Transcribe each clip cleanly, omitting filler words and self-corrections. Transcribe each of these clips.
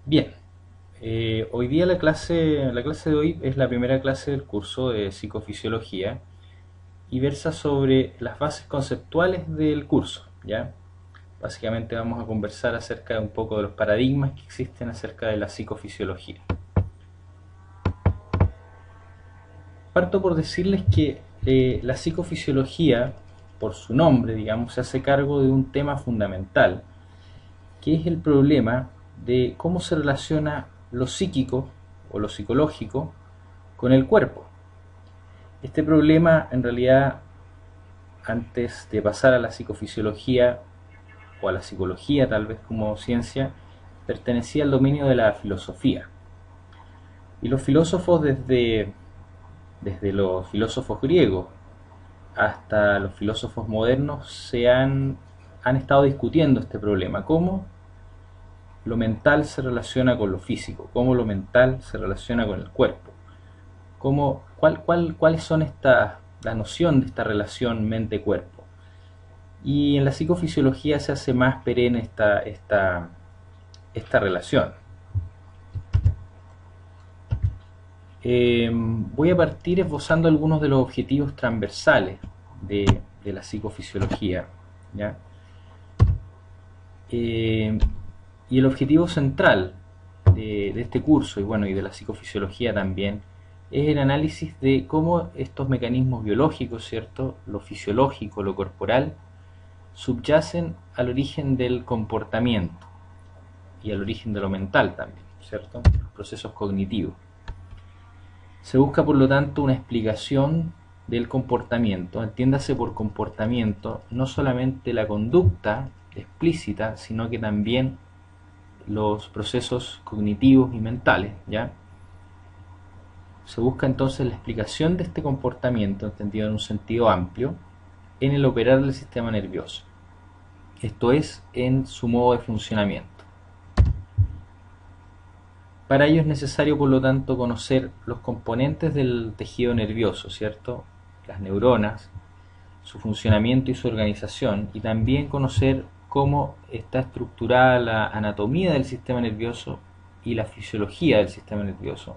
Bien, hoy día la clase de hoy es la primera clase del curso de psicofisiología y versa sobre las bases conceptuales del curso, ¿ya? Básicamente vamos a conversar acerca de un poco de los paradigmas que existen acerca de la psicofisiología. Parto por decirles que la psicofisiología, por su nombre, digamos, se hace cargo de un tema fundamental, que es el problema de cómo se relaciona lo psíquico o lo psicológico con el cuerpo. Este problema, en realidad, antes de pasar a la psicofisiología o a la psicología tal vez como ciencia, pertenecía al dominio de la filosofía. Y los filósofos desde los filósofos griegos hasta los filósofos modernos han estado discutiendo este problema, cómo lo mental se relaciona con lo físico, cómo lo mental se relaciona con el cuerpo, cuáles son la noción de esta relación mente-cuerpo. Y en la psicofisiología se hace más perenne esta relación. Voy a partir esbozando algunos de los objetivos transversales de la psicofisiología, ¿ya? Y el objetivo central de este curso y de la psicofisiología también es el análisis de cómo estos mecanismos biológicos, ¿cierto? Lo fisiológico, lo corporal, subyacen al origen del comportamiento y al origen de lo mental también, ¿cierto? Los procesos cognitivos. Se busca por lo tanto una explicación del comportamiento, entiéndase por comportamiento no solamente la conducta explícita, sino que también los procesos cognitivos y mentales, ¿ya? Se busca entonces la explicación de este comportamiento, entendido en un sentido amplio, en el operar del sistema nervioso. Esto es, en su modo de funcionamiento. Para ello es necesario, por lo tanto, conocer los componentes del tejido nervioso, ¿cierto? Las neuronas, su funcionamiento y su organización, y también conocer cómo está estructurada la anatomía del sistema nervioso y la fisiología del sistema nervioso,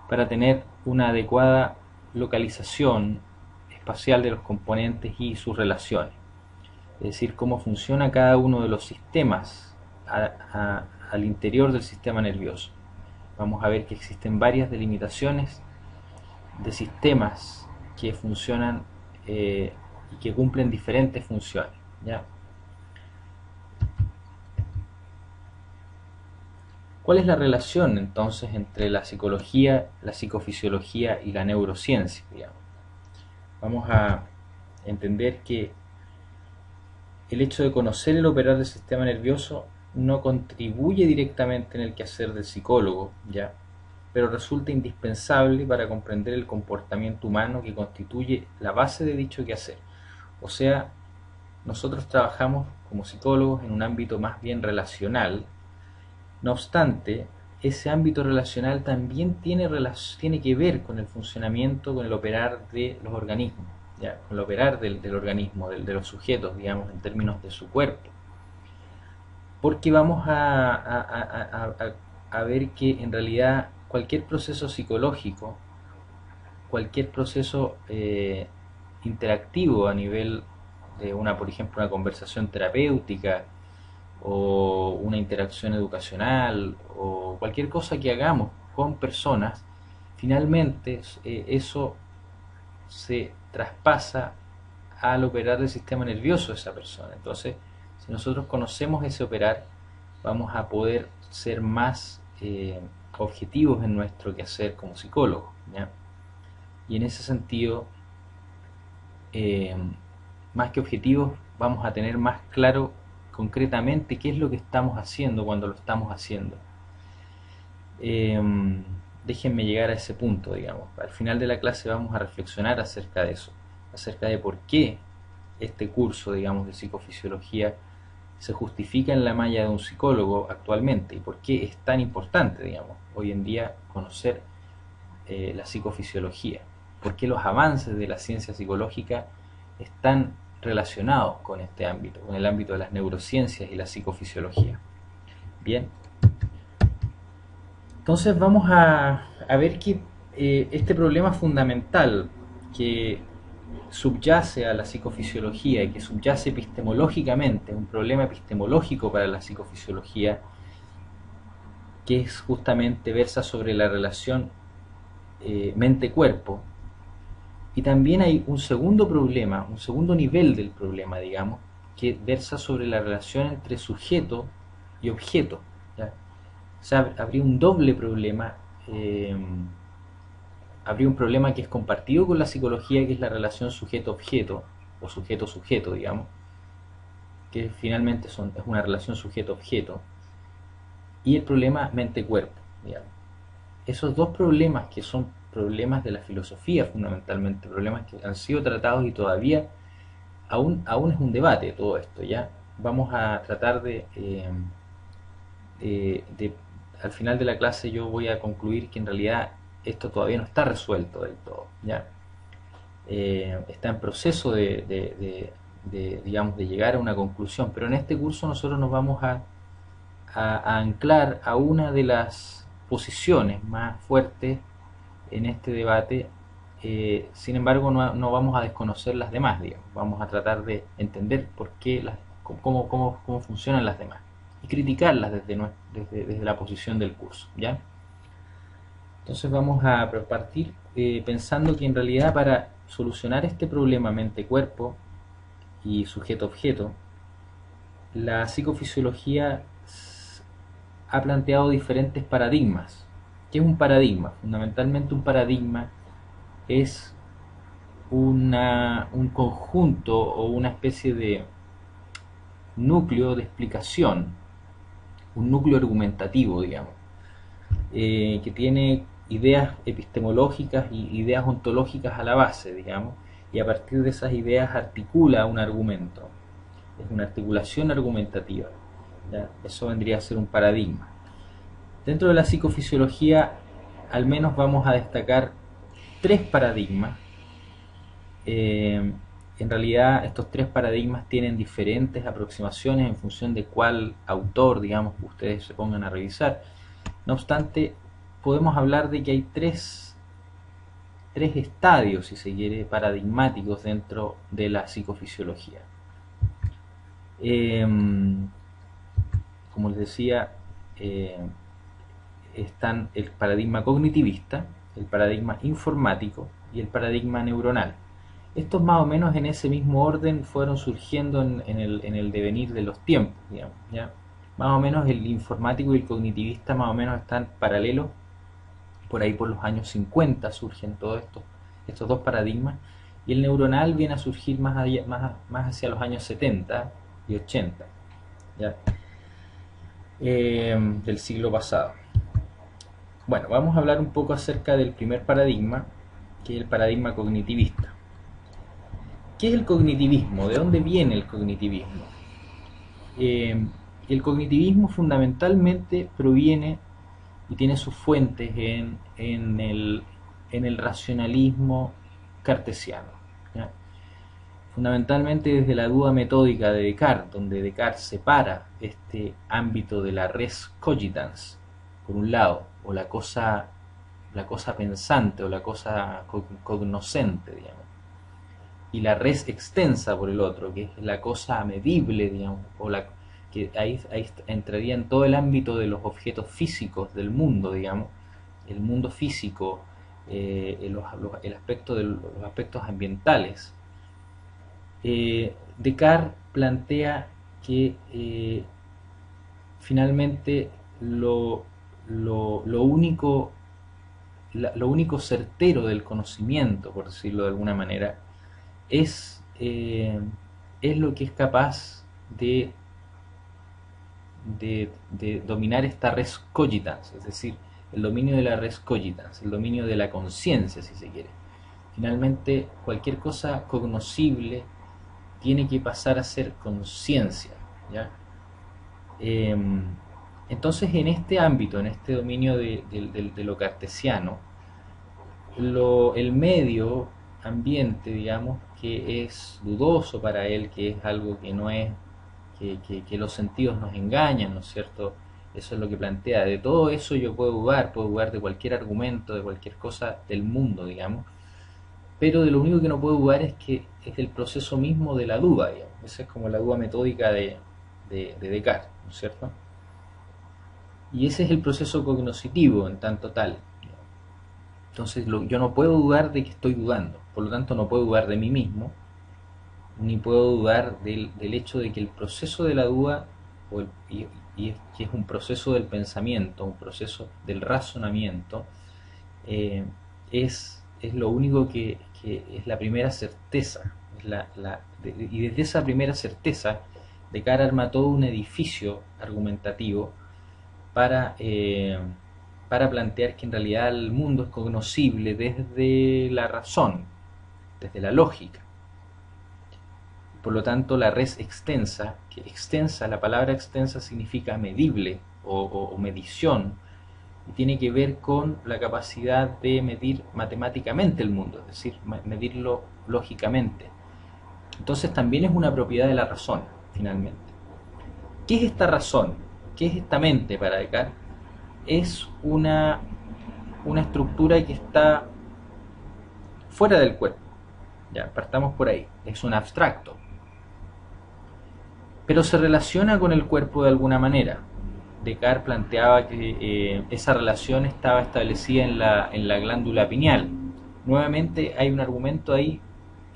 para tener una adecuada localización espacial de los componentes y sus relaciones. Es decir, cómo funciona cada uno de los sistemas al interior del sistema nervioso. Vamos a ver que existen varias delimitaciones de sistemas que funcionan y que cumplen diferentes funciones, ¿ya? ¿Cuál es la relación entonces entre la psicología, la psicofisiología y la neurociencia, digamos? Vamos a entender que el hecho de conocer el operar del sistema nervioso no contribuye directamente en el quehacer del psicólogo, ¿ya? Pero resulta indispensable para comprender el comportamiento humano que constituye la base de dicho quehacer. O sea, nosotros trabajamos como psicólogos en un ámbito más bien relacional. No obstante, ese ámbito relacional también tiene que ver con el funcionamiento, con el operar de los organismos, ¿ya? Con el operar del organismo, de los sujetos, digamos, en términos de su cuerpo. Porque vamos a ver que en realidad cualquier proceso psicológico, cualquier proceso interactivo a nivel de por ejemplo, una conversación terapéutica o una interacción educacional o cualquier cosa que hagamos con personas, finalmente eso se traspasa al operar del sistema nervioso de esa persona. Entonces, si nosotros conocemos ese operar, vamos a poder ser más objetivos en nuestro quehacer como psicólogos, ¿ya? Y en ese sentido, más que objetivos, vamos a tener más claro concretamente qué es lo que estamos haciendo cuando lo estamos haciendo. Déjenme llegar a ese punto, digamos. Al final de la clase vamos a reflexionar acerca de eso, acerca de por qué este curso, digamos, de psicofisiología se justifica en la malla de un psicólogo actualmente y por qué es tan importante, digamos, hoy en día conocer la psicofisiología, por qué los avances de la ciencia psicológica están relacionados con este ámbito, con el ámbito de las neurociencias y la psicofisiología. Bien, Entonces vamos a ver que este problema fundamental que subyace a la psicofisiología y que subyace epistemológicamente, un problema epistemológico para la psicofisiología, que es justamente versa sobre la relación mente-cuerpo. Y también hay un segundo problema, un segundo nivel del problema, digamos, que versa sobre la relación entre sujeto y objeto, ¿ya? O sea, habría un doble problema, habría un problema que es compartido con la psicología, que es la relación sujeto-objeto, o sujeto-sujeto, digamos, que finalmente es una relación sujeto-objeto, y el problema mente-cuerpo, digamos. Esos dos problemas, que son problemas de la filosofía fundamentalmente, problemas que han sido tratados y todavía aún es un debate todo esto, ¿ya? Vamos a tratar de al final de la clase yo voy a concluir que en realidad esto todavía no está resuelto del todo, ¿ya? Está en proceso digamos, de llegar a una conclusión, pero en este curso nosotros nos vamos a anclar a una de las posiciones más fuertes en este debate. Sin embargo, no vamos a desconocer las demás, digamos. Vamos a tratar de entender por qué cómo funcionan las demás y criticarlas desde la posición del curso, ¿ya? Entonces vamos a partir pensando que en realidad para solucionar este problema mente-cuerpo y sujeto-objeto, la psicofisiología ha planteado diferentes paradigmas. ¿Qué es un paradigma? Fundamentalmente un paradigma es un conjunto o una especie de núcleo de explicación, un núcleo argumentativo, digamos, que tiene ideas epistemológicas y ideas ontológicas a la base, digamos, y a partir de esas ideas articula un argumento. Es una articulación argumentativa, ¿ya? Eso vendría a ser un paradigma. Dentro de la psicofisiología, al menos vamos a destacar tres paradigmas. En realidad estos tres paradigmas tienen diferentes aproximaciones en función de cuál autor, digamos, que ustedes se pongan a revisar. No obstante, podemos hablar de que hay tres estadios, si se quiere, paradigmáticos dentro de la psicofisiología. Como les decía, están el paradigma cognitivista, el paradigma informático y el paradigma neuronal. Estos más o menos en ese mismo orden fueron surgiendo en el devenir de los tiempos, digamos, ¿ya? Más o menos el informático y el cognitivista más o menos están paralelos, por ahí por los años 50 surgen todos estos dos paradigmas, y el neuronal viene a surgir más hacia los años 70 y 80, ¿ya? Del siglo pasado. Bueno, vamos a hablar un poco acerca del primer paradigma, que es el paradigma cognitivista. ¿Qué es el cognitivismo? ¿De dónde viene el cognitivismo? El cognitivismo fundamentalmente proviene y tiene sus fuentes en el racionalismo cartesiano, ¿ya? Fundamentalmente desde la duda metódica de Descartes, donde Descartes separa este ámbito de la res cogitans, por un lado, o la cosa pensante o la cosa cognoscente, digamos, y la res extensa por el otro, que es la cosa medible, digamos, o que ahí entraría en todo el ámbito de los objetos físicos del mundo, digamos, el mundo físico, el aspecto de los aspectos ambientales. Descartes plantea que finalmente lo único certero del conocimiento, por decirlo de alguna manera, es lo que es capaz de dominar esta res cogitans, es decir, el dominio de la res cogitans, el dominio de la conciencia, si se quiere. Finalmente, cualquier cosa cognoscible tiene que pasar a ser conciencia, ¿ya? Entonces, en este ámbito, en este dominio de lo cartesiano, el medio ambiente, digamos, que es dudoso para él, que es algo que no es, que los sentidos nos engañan, ¿no es cierto? Eso es lo que plantea. De todo eso yo puedo dudar de cualquier argumento, de cualquier cosa del mundo, digamos, pero de lo único que no puedo dudar es que es el proceso mismo de la duda, digamos. Esa es como la duda metódica de Descartes, ¿no es cierto? Y ese es el proceso cognoscitivo en tanto tal. Entonces yo no puedo dudar de que estoy dudando, por lo tanto no puedo dudar de mí mismo, ni puedo dudar del hecho de que el proceso de la duda, y que es un proceso del pensamiento, un proceso del razonamiento, eh, es lo único que es la primera certeza. Y desde esa primera certeza, Descartes arma todo un edificio argumentativo para, para plantear que en realidad el mundo es cognoscible desde la razón, desde la lógica. Por lo tanto, la res extensa, que extensa, la palabra extensa significa medible o medición, y tiene que ver con la capacidad de medir matemáticamente el mundo, es decir, medirlo lógicamente. Entonces también es una propiedad de la razón, finalmente. ¿Qué es esta razón? ¿Qué es esta mente para Descartes? Es una estructura que está fuera del cuerpo. Ya, partamos por ahí. Es un abstracto. Pero se relaciona con el cuerpo de alguna manera. Descartes planteaba que esa relación estaba establecida en la glándula pineal. Nuevamente hay un argumento ahí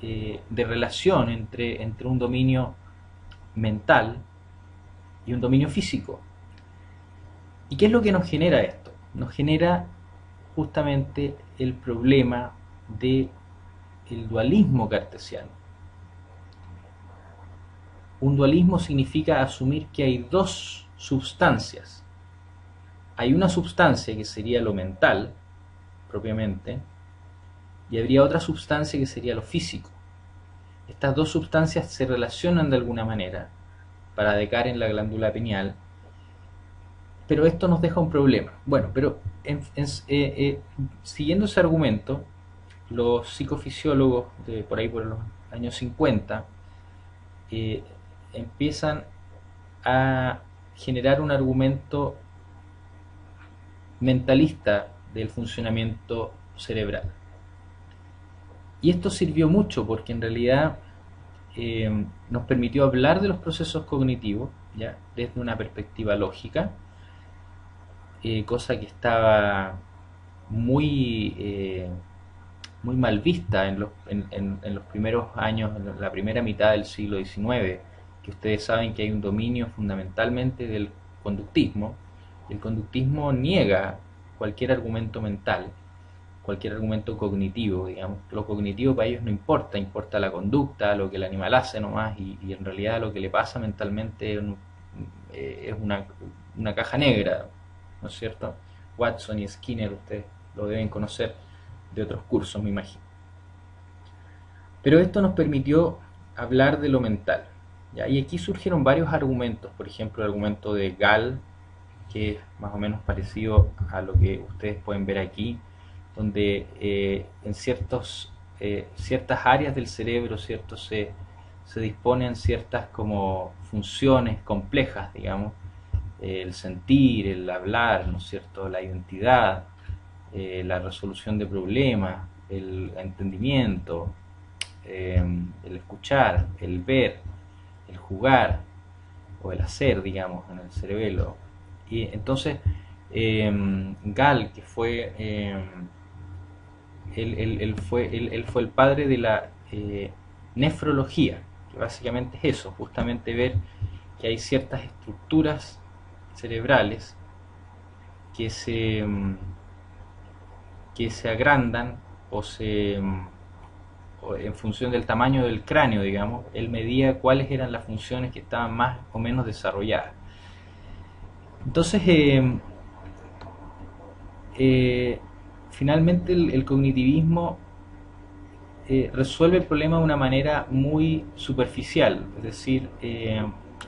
de relación entre un dominio mental y un dominio físico. ¿Y qué es lo que nos genera esto? Nos genera justamente el problema del dualismo cartesiano. Un dualismo significa asumir que hay dos substancias. Hay una substancia que sería lo mental, propiamente, y habría otra substancia que sería lo físico. Estas dos sustancias se relacionan de alguna manera para Descartes en la glándula pineal, pero esto nos deja un problema. Bueno, pero siguiendo ese argumento, los psicofisiólogos de por ahí por los años 50 empiezan a generar un argumento mentalista del funcionamiento cerebral. Y esto sirvió mucho porque en realidad nos permitió hablar de los procesos cognitivos, ¿ya?, desde una perspectiva lógica, cosa que estaba muy mal vista en los primeros años, en la primera mitad del siglo XIX, que ustedes saben que hay un dominio fundamentalmente del conductismo. El conductismo niega cualquier argumento mental, cualquier argumento cognitivo, digamos. Lo cognitivo para ellos no importa, importa la conducta, lo que el animal hace nomás, y en realidad lo que le pasa mentalmente es una caja negra, ¿no es cierto? Watson y Skinner, ustedes lo deben conocer de otros cursos, me imagino. Pero esto nos permitió hablar de lo mental, ¿ya? Y aquí surgieron varios argumentos, por ejemplo el argumento de Gall, que es más o menos parecido a lo que ustedes pueden ver aquí, donde en ciertas áreas del cerebro, ¿cierto?, se disponen ciertas como funciones complejas, digamos, el sentir, el hablar, ¿no es cierto?, la identidad, la resolución de problemas, el entendimiento, el escuchar, el ver, el jugar o el hacer, digamos, en el cerebelo. Y entonces Gall, que fue él fue el padre de la nefrología, que básicamente es eso, justamente ver que hay ciertas estructuras cerebrales que se agrandan o en función del tamaño del cráneo, digamos. Él medía cuáles eran las funciones que estaban más o menos desarrolladas. Entonces finalmente el cognitivismo resuelve el problema de una manera muy superficial, es decir,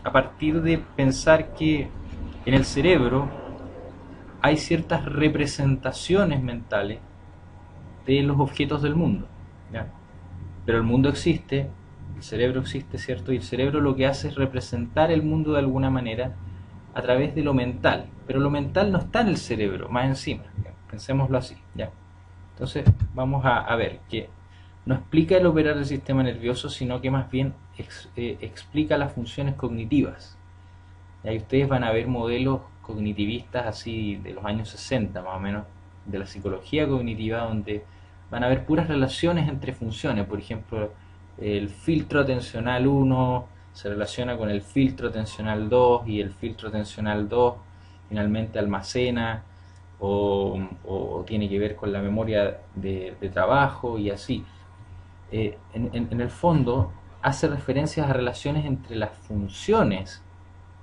a partir de pensar que en el cerebro hay ciertas representaciones mentales de los objetos del mundo, ¿ya? Pero el mundo existe, el cerebro existe, ¿cierto? Y el cerebro lo que hace es representar el mundo de alguna manera a través de lo mental, pero lo mental no está en el cerebro, más encima, pensémoslo así, ¿ya? Entonces vamos a ver que no explica el operar del sistema nervioso, sino que más bien explica las funciones cognitivas. Y ahí ustedes van a ver modelos cognitivistas así de los años 60 más o menos, de la psicología cognitiva, donde van a ver puras relaciones entre funciones. Por ejemplo, el filtro atencional 1 se relaciona con el filtro atencional 2 y el filtro atencional 2 finalmente almacena o tiene que ver con la memoria de trabajo y así. En el fondo hace referencias a relaciones entre las funciones,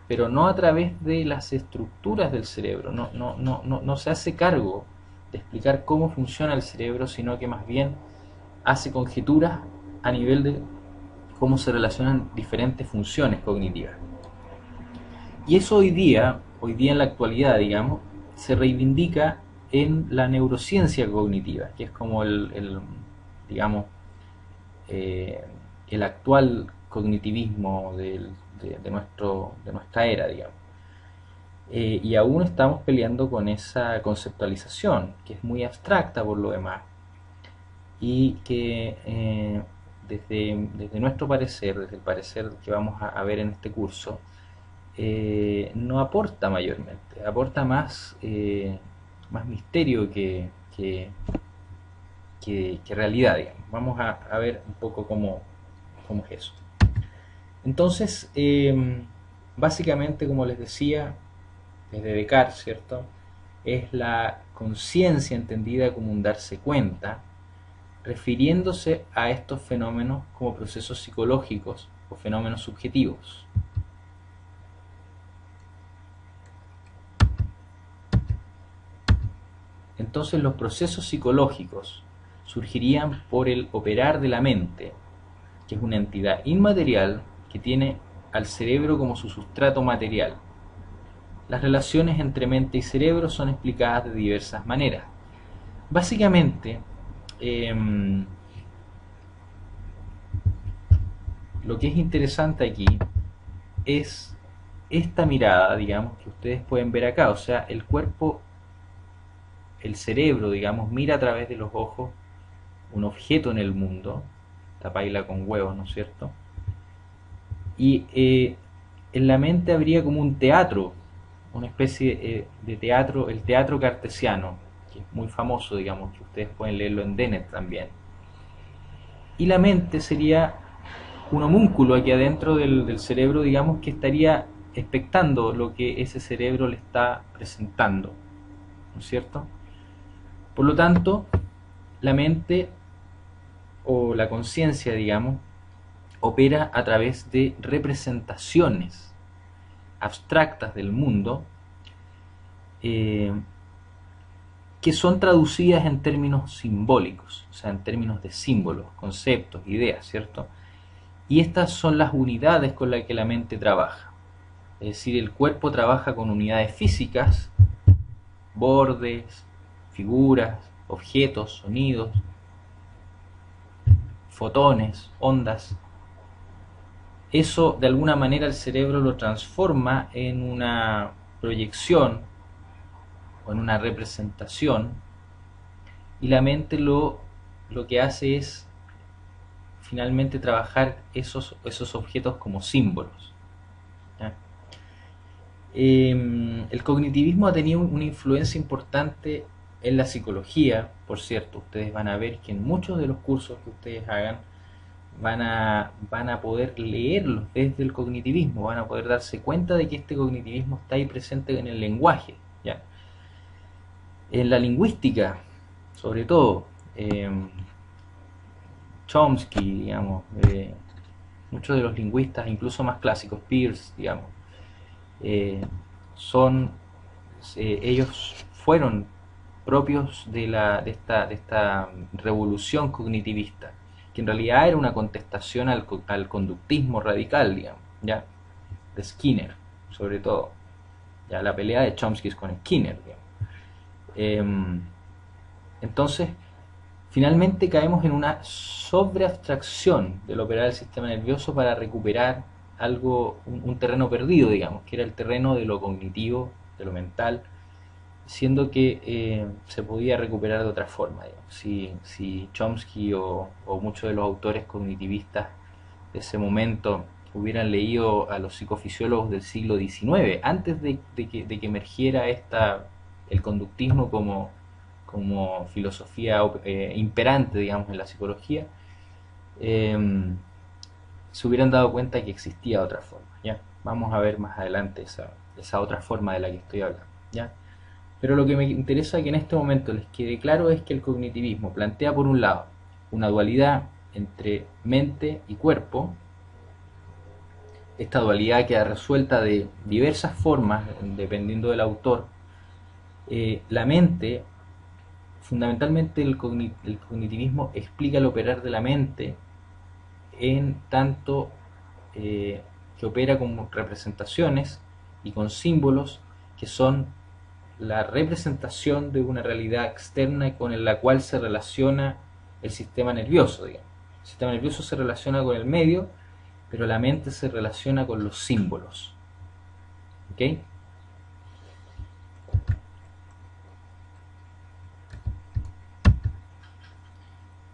pero no a través de las estructuras del cerebro. No se hace cargo de explicar cómo funciona el cerebro, sino que más bien hace conjeturas a nivel de cómo se relacionan diferentes funciones cognitivas. Y eso hoy día en la actualidad, digamos, se reivindica en la neurociencia cognitiva, que es como digamos, el actual cognitivismo de nuestra era, digamos. Y aún estamos peleando con esa conceptualización, que es muy abstracta por lo demás, y que desde nuestro parecer, desde el parecer que vamos a ver en este curso, no aporta mayormente, aporta más misterio que realidad, digamos. Vamos a ver un poco cómo es eso. Entonces, básicamente, como les decía, desde Descartes, ¿cierto? Es la conciencia entendida como un darse cuenta, refiriéndose a estos fenómenos como procesos psicológicos o fenómenos subjetivos. Entonces los procesos psicológicos surgirían por el operar de la mente, que es una entidad inmaterial que tiene al cerebro como su sustrato material. Las relaciones entre mente y cerebro son explicadas de diversas maneras. Básicamente, lo que es interesante aquí es esta mirada, digamos, que ustedes pueden ver acá. O sea, el cuerpo, el cerebro, digamos, mira a través de los ojos un objeto en el mundo, esta paila con huevos, ¿no es cierto? Y en la mente habría como un teatro, una especie de teatro, el teatro cartesiano, que es muy famoso, digamos, que ustedes pueden leerlo en Dennett también. Y la mente sería un homúnculo aquí adentro del cerebro, digamos, que estaría expectando lo que ese cerebro le está presentando, ¿no es cierto? Por lo tanto, la mente o la conciencia, digamos, opera a través de representaciones abstractas del mundo que son traducidas en términos simbólicos, o sea, en términos de símbolos, conceptos, ideas, ¿cierto? Y estas son las unidades con las que la mente trabaja. Es decir, el cuerpo trabaja con unidades físicas, bordes, figuras, objetos, sonidos, fotones, ondas. Eso de alguna manera el cerebro lo transforma en una proyección o en una representación, y la mente lo que hace es finalmente trabajar esos objetos como símbolos. ¿Ya? El cognitivismo ha tenido una influencia importante en la psicología, por cierto. Ustedes van a ver que en muchos de los cursos que ustedes hagan van a poder leerlos desde el cognitivismo, van a poder darse cuenta de que este cognitivismo está ahí presente en el lenguaje, ¿ya? En la lingüística, sobre todo, Chomsky, digamos, muchos de los lingüistas, incluso más clásicos, Peirce, digamos, ellos fueron propios de esta revolución cognitivista, que en realidad era una contestación al conductismo radical, digamos, ¿ya? De Skinner, sobre todo. Ya la pelea de Chomsky es con Skinner, digamos. Entonces, finalmente caemos en una sobreabstracción del operar del sistema nervioso para recuperar un terreno perdido, digamos, que era el terreno de lo cognitivo, de lo mental, siendo que se podía recuperar de otra forma, digamos. Si Chomsky o muchos de los autores cognitivistas de ese momento hubieran leído a los psicofisiólogos del siglo XIX, antes de que emergiera el conductismo como filosofía imperante, digamos, en la psicología, eh, se hubieran dado cuenta que existía otra forma, ¿ya? Vamos a ver más adelante esa otra forma de la que estoy hablando, ¿ya? Pero lo que me interesa que en este momento les quede claro es que el cognitivismo plantea, por un lado, una dualidad entre mente y cuerpo. Esta dualidad queda resuelta de diversas formas, dependiendo del autor. La mente, fundamentalmente el cognitivismo explica el operar de la mente en tanto que opera con representaciones y con símbolos que son la representación de una realidad externa con la cual se relaciona el sistema nervioso, digamos. El sistema nervioso se relaciona con el medio, pero la mente se relaciona con los símbolos. ¿Ok?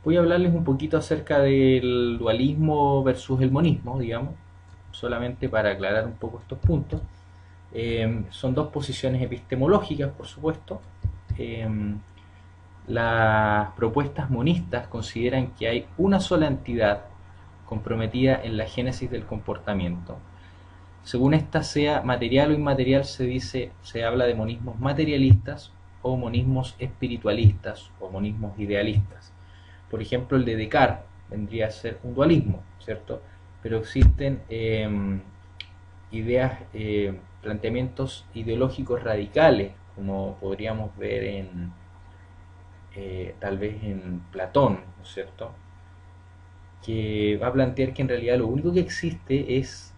Voy a hablarles un poquito acerca del dualismo versus el monismo, digamos, solamente para aclarar un poco estos puntos. Son dos posiciones epistemológicas, por supuesto. Las propuestas monistas consideran que hay una sola entidad comprometida en la génesis del comportamiento. Según esta sea material o inmaterial, se habla de monismos materialistas o monismos espiritualistas o monismos idealistas. Por ejemplo, el de Descartes vendría a ser un dualismo, ¿cierto? Pero existen ideas, planteamientos ideológicos radicales, como podríamos ver tal vez en Platón, ¿no es cierto?, que va a plantear que en realidad lo único que existe es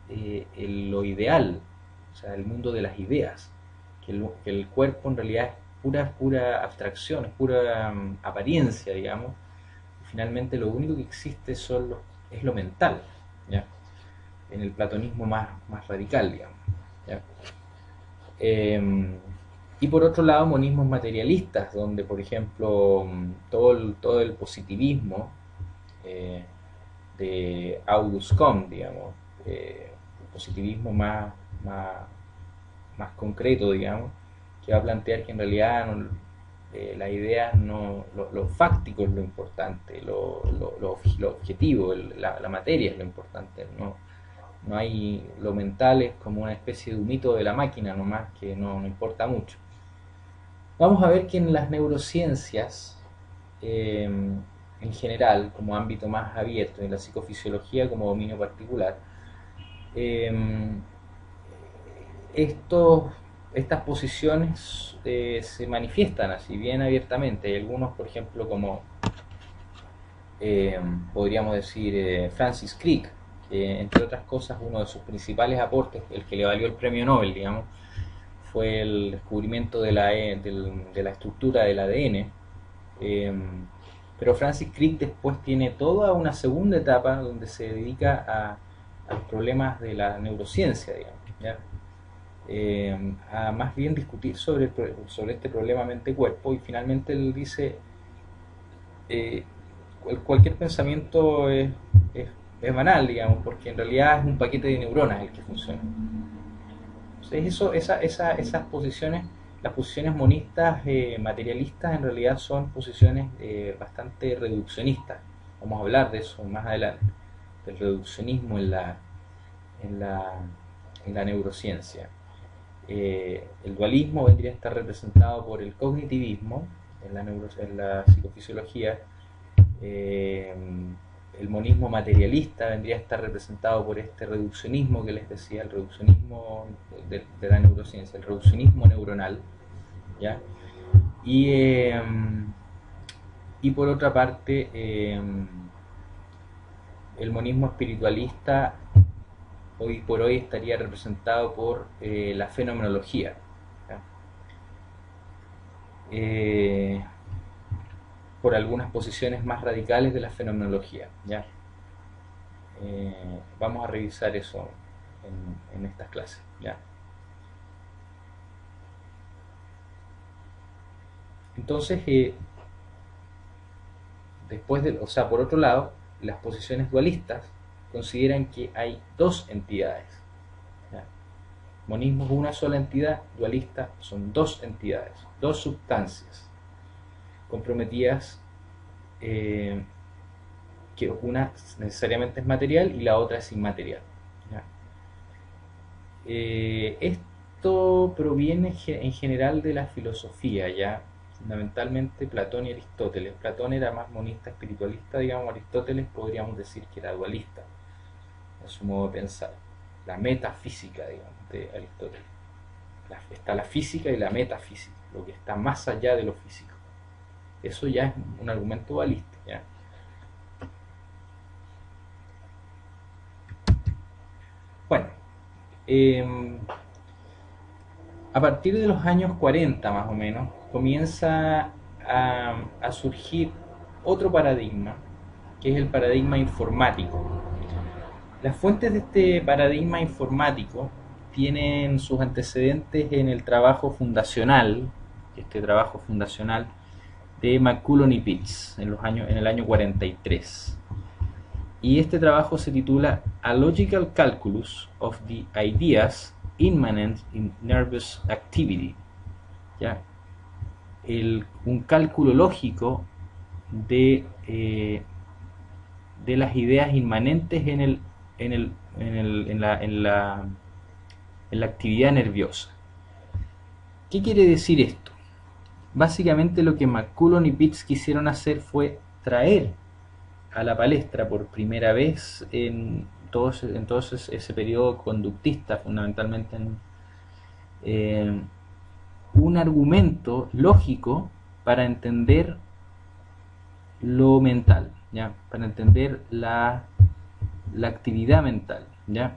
lo ideal, o sea, el mundo de las ideas, que el cuerpo en realidad es pura abstracción, es pura apariencia, digamos, y finalmente lo único que existe es lo mental, ¿ya? En el platonismo más radical, digamos, ¿ya? Y por otro lado, monismos materialistas, donde por ejemplo todo el positivismo de Auguste Comte, digamos, el positivismo más concreto, digamos, que va a plantear que en realidad las ideas, lo fáctico es lo importante, lo objetivo, la materia es lo importante, no hay, lo mental es como una especie de un mito de la máquina nomás que no importa mucho. Vamos a ver que en las neurociencias en general, como ámbito más abierto, en la psicofisiología como dominio particular, eh, estas posiciones se manifiestan así bien abiertamente. Hay algunos, por ejemplo, como podríamos decir Francis Crick, que entre otras cosas uno de sus principales aportes, el que le valió el premio Nobel, digamos, fue el descubrimiento de la estructura del ADN. Pero Francis Crick después tiene toda una segunda etapa donde se dedica a los problemas de la neurociencia, digamos, ¿ya? A más bien discutir sobre este problema mente-cuerpo, y finalmente él dice eh, cualquier pensamiento es banal, digamos, porque en realidad es un paquete de neuronas el que funciona. Entonces esas posiciones, las posiciones monistas materialistas, en realidad son posiciones bastante reduccionistas. Vamos a hablar de eso más adelante, del reduccionismo en la, en la neurociencia. El dualismo vendría a estar representado por el cognitivismo en la psicofisiología. El monismo materialista vendría a estar representado por este reduccionismo que les decía, el reduccionismo de la neurociencia, el reduccionismo neuronal, ¿ya? Y por otra parte, el monismo espiritualista hoy por hoy estaría representado por la fenomenología, ¿ya? Por algunas posiciones más radicales de la fenomenología, ¿ya? Vamos a revisar eso en estas clases, ¿ya? Entonces, o sea, por otro lado, las posiciones dualistas consideran que hay dos entidades, ¿ya? Monismo es una sola entidad, dualista son dos entidades, dos sustancias comprometidas, que una necesariamente es material y la otra es inmaterial, ¿ya? Esto proviene en general de la filosofía, ya fundamentalmente Platón y Aristóteles. Platón era más monista espiritualista, digamos. Aristóteles podríamos decir que era dualista en su modo de pensar. La metafísica, digamos, de Aristóteles. Está la física y la metafísica, lo que está más allá de lo físico. Eso ya es un argumento dualista, ¿ya? Bueno, a partir de los años 40 más o menos comienza a surgir otro paradigma, que es el paradigma informático. Las fuentes de este paradigma informático tienen sus antecedentes en el trabajo fundacional, de McCullon y Pitts en el año 43. Y este trabajo se titula A Logical Calculus of the Ideas Immanent in Nervous Activity, ¿ya? Un cálculo lógico de las ideas inmanentes en la actividad nerviosa. ¿Qué quiere decir esto? Básicamente lo que McCullon y Pitts quisieron hacer fue traer a la palestra por primera vez en todo ese periodo conductista, fundamentalmente un argumento lógico para entender lo mental, ¿ya? Para entender la actividad mental, ¿ya?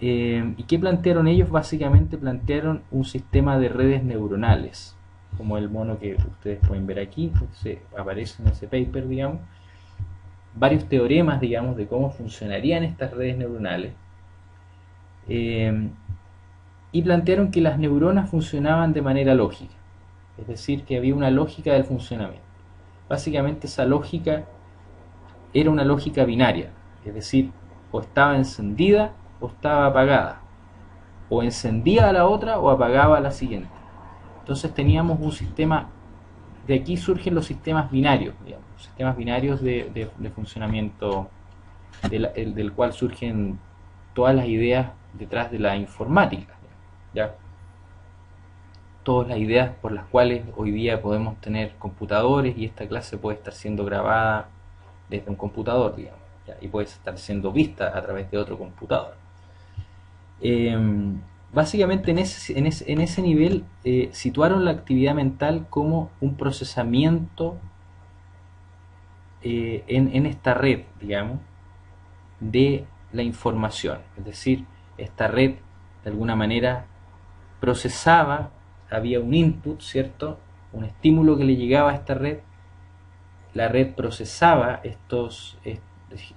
¿Y qué plantearon ellos? Básicamente plantearon un sistema de redes neuronales, como el mono que ustedes pueden ver aquí, aparece en ese paper, digamos. Varios teoremas, digamos, de cómo funcionarían estas redes neuronales, y plantearon que las neuronas funcionaban de manera lógica, es decir, que había una lógica del funcionamiento. Básicamente esa lógica era una lógica binaria, es decir, o estaba encendida o estaba apagada, o encendía a la otra o apagaba a la siguiente. Entonces teníamos un sistema, de aquí surgen los sistemas binarios, digamos, sistemas binarios de funcionamiento, del cual surgen todas las ideas detrás de la informática, ¿ya? Todas las ideas por las cuales hoy día podemos tener computadores, y esta clase puede estar siendo grabada desde un computador, digamos, ¿ya? Y puede estar siendo vista a través de otro computador. Básicamente en ese nivel situaron la actividad mental como un procesamiento en esta red, digamos, de la información. Es decir, esta red de alguna manera procesaba, había un input, ¿cierto? Un estímulo que le llegaba a esta red, la red procesaba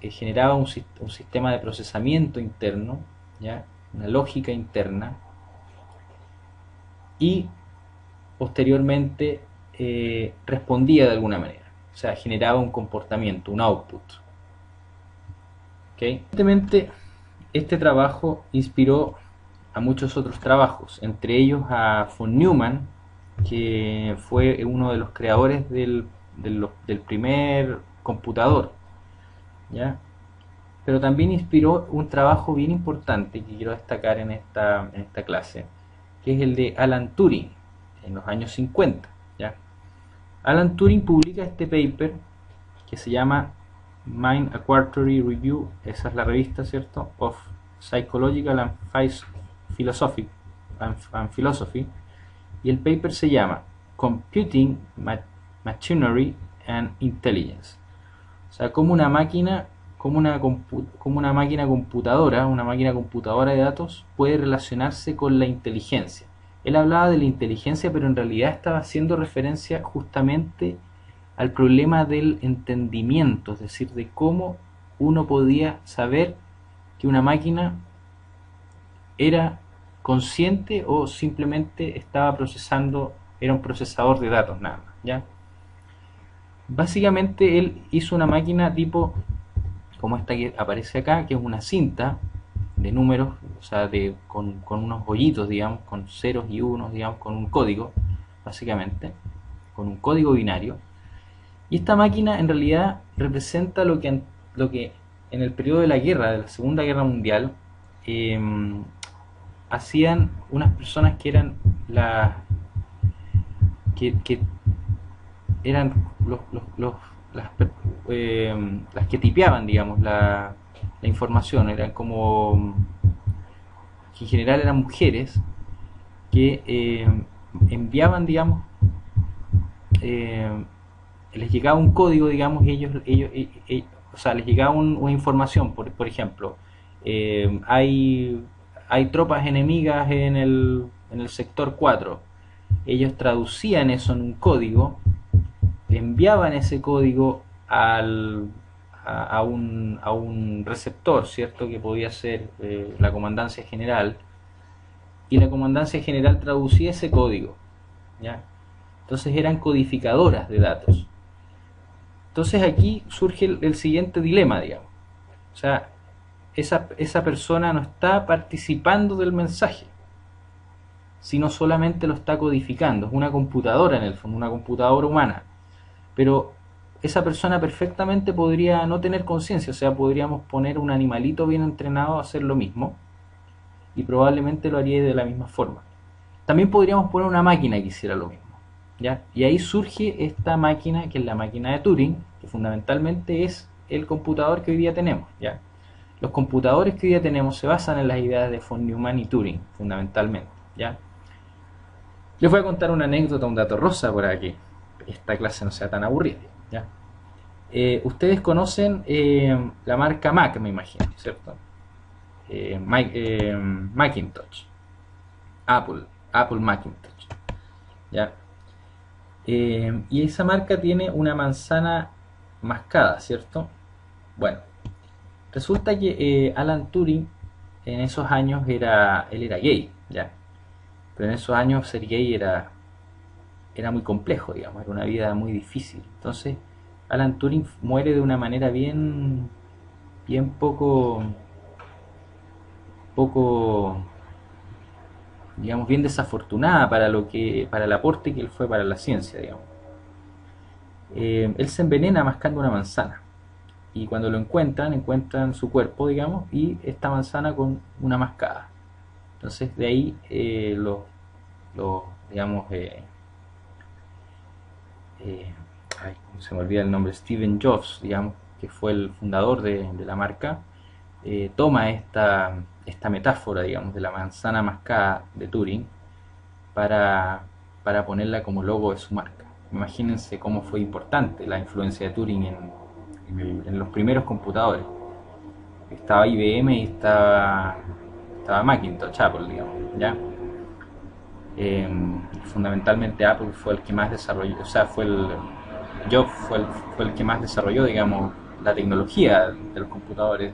generaba un sistema de procesamiento interno, ¿ya? Una lógica interna, y posteriormente respondía de alguna manera, o sea, generaba un comportamiento, un output. ¿Okay? Evidentemente, este trabajo inspiró a muchos otros trabajos, entre ellos a von Neumann, que fue uno de los creadores del primer computador, ¿ya? Pero también inspiró un trabajo bien importante que quiero destacar en esta clase, que es el de Alan Turing, en los años 50, ¿ya? Alan Turing publica este paper que se llama Mind a Quarterly Review, esa es la revista, ¿cierto?, of Psychological and Philosophy, y el paper se llama Computing Machinery and Intelligence, o sea, como una máquina computadora, una máquina computadora de datos puede relacionarse con la inteligencia. Él hablaba de la inteligencia, pero en realidad estaba haciendo referencia justamente al problema del entendimiento, es decir, de cómo uno podía saber que una máquina era consciente o simplemente estaba procesando, era un procesador de datos nada más, ¿ya? Básicamente él hizo una máquina tipo como esta que aparece acá, que es una cinta de números, o sea, con unos hoyitos, digamos, con ceros y unos, digamos, con un código, básicamente, con un código binario. Y esta máquina en realidad representa lo que en el periodo de la guerra, de la Segunda Guerra Mundial, eh, hacían unas personas que eran que eran las, las que tipeaban, digamos, la información. Eran como, que en general eran mujeres que enviaban, digamos, eh, les llegaba un código, digamos, y o sea, les llegaba una información, por ejemplo, hay tropas enemigas en el sector 4. Ellos traducían eso en un código, enviaban ese código a un receptor, ¿cierto? Que podía ser la comandancia general, y la comandancia general traducía ese código, ¿ya? Entonces eran codificadoras de datos. Entonces aquí surge el siguiente dilema, digamos. O sea, esa persona no está participando del mensaje, sino solamente lo está codificando. Es una computadora en el fondo, una computadora humana. Pero esa persona perfectamente podría no tener conciencia, o sea, podríamos poner un animalito bien entrenado a hacer lo mismo y probablemente lo haría de la misma forma. También podríamos poner una máquina que hiciera lo mismo, ¿ya? Y ahí surge esta máquina, que es la máquina de Turing, que fundamentalmente es el computador que hoy día tenemos, ¿ya? Los computadores que hoy día tenemos se basan en las ideas de von Neumann y Turing, fundamentalmente, ¿ya? Les voy a contar una anécdota, un dato rosa por aquí. Esta clase no sea tan aburrida, ¿ya? Ustedes conocen la marca Mac, me imagino, ¿cierto? Macintosh, Apple Macintosh, ¿ya? Y esa marca tiene una manzana mascada, ¿cierto? Bueno, resulta que Alan Turing en esos años él era gay, ¿ya? Pero en esos años ser gay era muy complejo, digamos, era una vida muy difícil. Entonces, Alan Turing muere de una manera bien poco, digamos, bien desafortunada para el aporte que él fue para la ciencia, digamos. Él se envenena mascando una manzana y cuando lo encuentran su cuerpo, digamos, y esta manzana con una mascada. Entonces de ahí digamos, se me olvida el nombre, Steven Jobs, digamos, que fue el fundador de la marca, toma esta metáfora, digamos, de la manzana mascada de Turing para ponerla como logo de su marca. Imagínense cómo fue importante la influencia de Turing en los primeros computadores. Estaba IBM y estaba Macintosh, Apple, digamos, ¿ya? Fundamentalmente Apple fue el que más desarrolló, o sea, Jobs fue el que más desarrolló, digamos, la tecnología de los computadores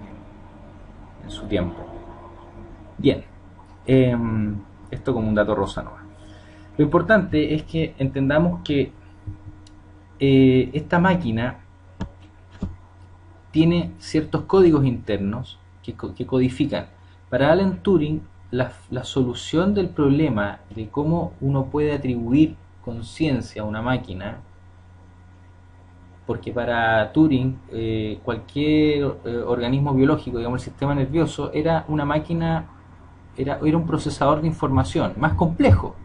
en su tiempo. Bien, esto como un dato rosa, ¿no? Lo importante es que entendamos que esta máquina tiene ciertos códigos internos que codifican. Para Alan Turing, la solución del problema de cómo uno puede atribuir conciencia a una máquina, porque para Turing cualquier organismo biológico, digamos el sistema nervioso, era una máquina, era un procesador de información, más complejo,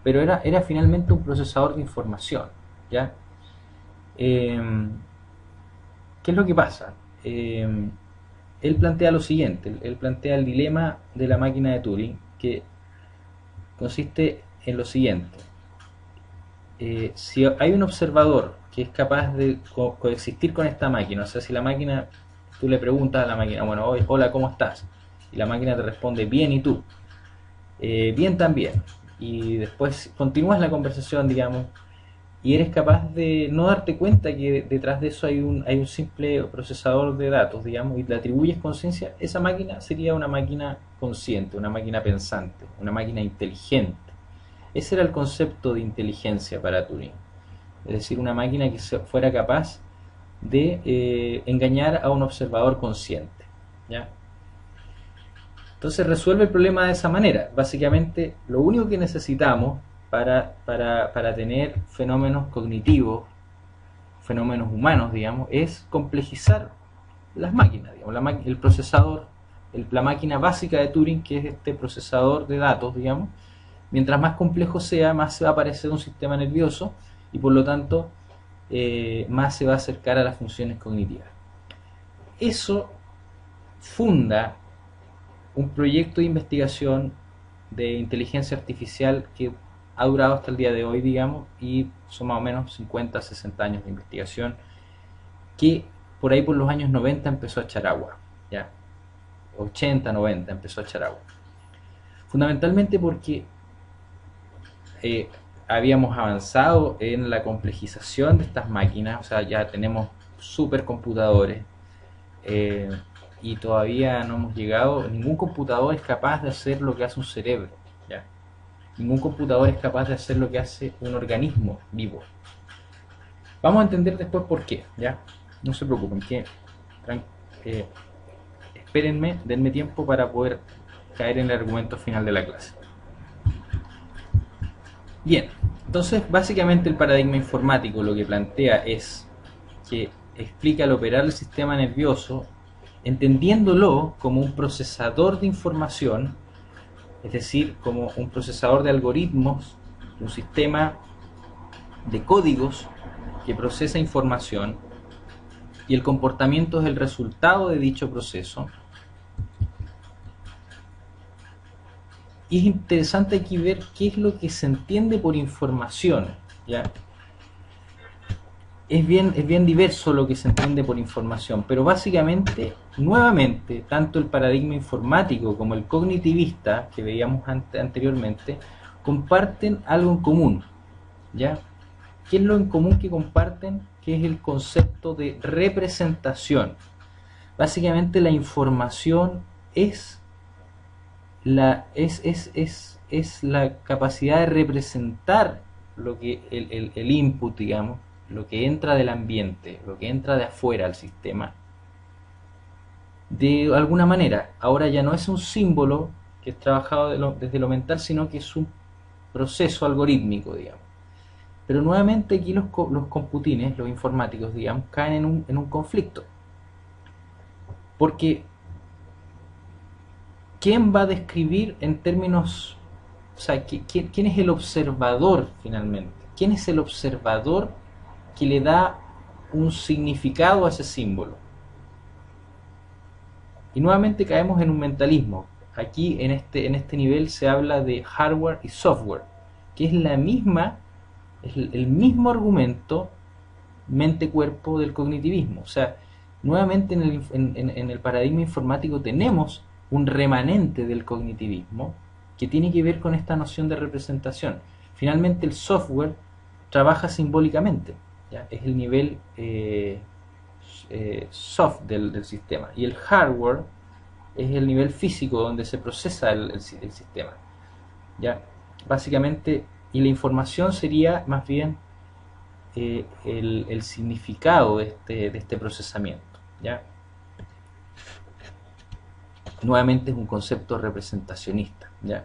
pero era finalmente un procesador de información, ¿ya? ¿Qué es lo que pasa? Él plantea lo siguiente, él plantea el dilema de la máquina de Turing, que consiste en lo siguiente. Si hay un observador que es capaz de coexistir con esta máquina, o sea, si la máquina, tú le preguntas a la máquina, bueno, hola, ¿cómo estás? Y la máquina te responde, bien, ¿y tú? Bien también. Y después continúas la conversación, digamos, y eres capaz de no darte cuenta que detrás de eso hay un simple procesador de datos, digamos, y le atribuyes conciencia, esa máquina sería una máquina consciente, una máquina pensante, una máquina inteligente. Ese era el concepto de inteligencia para Turing, es decir, una máquina que fuera capaz de engañar a un observador consciente, ¿ya? Entonces resuelve el problema de esa manera. Básicamente lo único que necesitamos para tener fenómenos cognitivos, fenómenos humanos, digamos, es complejizar las máquinas, digamos, el procesador, la máquina básica de Turing, que es este procesador de datos, digamos. Mientras más complejo sea, más se va a parecer un sistema nervioso y por lo tanto más se va a acercar a las funciones cognitivas. Eso funda un proyecto de investigación de inteligencia artificial que ha durado hasta el día de hoy, digamos, y son más o menos 50, 60 años de investigación, que por ahí por los años 90 empezó a echar agua, ¿ya? 80, 90 empezó a echar agua. Fundamentalmente porque habíamos avanzado en la complejización de estas máquinas, o sea, ya tenemos supercomputadores, y todavía no hemos llegado, ningún computador es capaz de hacer lo que hace un cerebro, ¿ya? Ningún computador es capaz de hacer lo que hace un organismo vivo. Vamos a entender después por qué, ¿ya? No se preocupen, espérenme, denme tiempo para poder caer en el argumento final de la clase. Bien, entonces básicamente el paradigma informático lo que plantea es que explica el operar el sistema nervioso entendiéndolo como un procesador de información, es decir, como un procesador de algoritmos, un sistema de códigos que procesa información y el comportamiento es el resultado de dicho proceso. Y es interesante aquí ver qué es lo que se entiende por información, ¿ya? Es bien diverso lo que se entiende por información, pero básicamente, nuevamente, tanto el paradigma informático como el cognitivista que veíamos anteriormente, comparten algo en común, ¿ya? ¿Qué es lo en común que comparten? Que es el concepto de representación. Básicamente la información es la capacidad de representar lo que el input, digamos, lo que entra del ambiente, lo que entra de afuera al sistema, de alguna manera. Ahora ya no es un símbolo que es trabajado desde lo mental, sino que es un proceso algorítmico, digamos. Pero nuevamente aquí los computines, los informáticos, digamos, caen en un conflicto. Porque ¿quién va a describir en términos, o sea, quién es el observador finalmente? ¿Quién es el observador que le da un significado a ese símbolo? Y nuevamente caemos en un mentalismo. Aquí en este nivel se habla de hardware y software, que es el mismo argumento mente-cuerpo del cognitivismo. O sea, nuevamente en el paradigma informático tenemos un remanente del cognitivismo que tiene que ver con esta noción de representación. Finalmente el software trabaja simbólicamente, ¿ya? Es el nivel soft del sistema, y el hardware es el nivel físico donde se procesa el sistema, ¿ya? Básicamente, y la información sería más bien el significado de este procesamiento, ¿ya? Nuevamente es un concepto representacionista, ¿ya?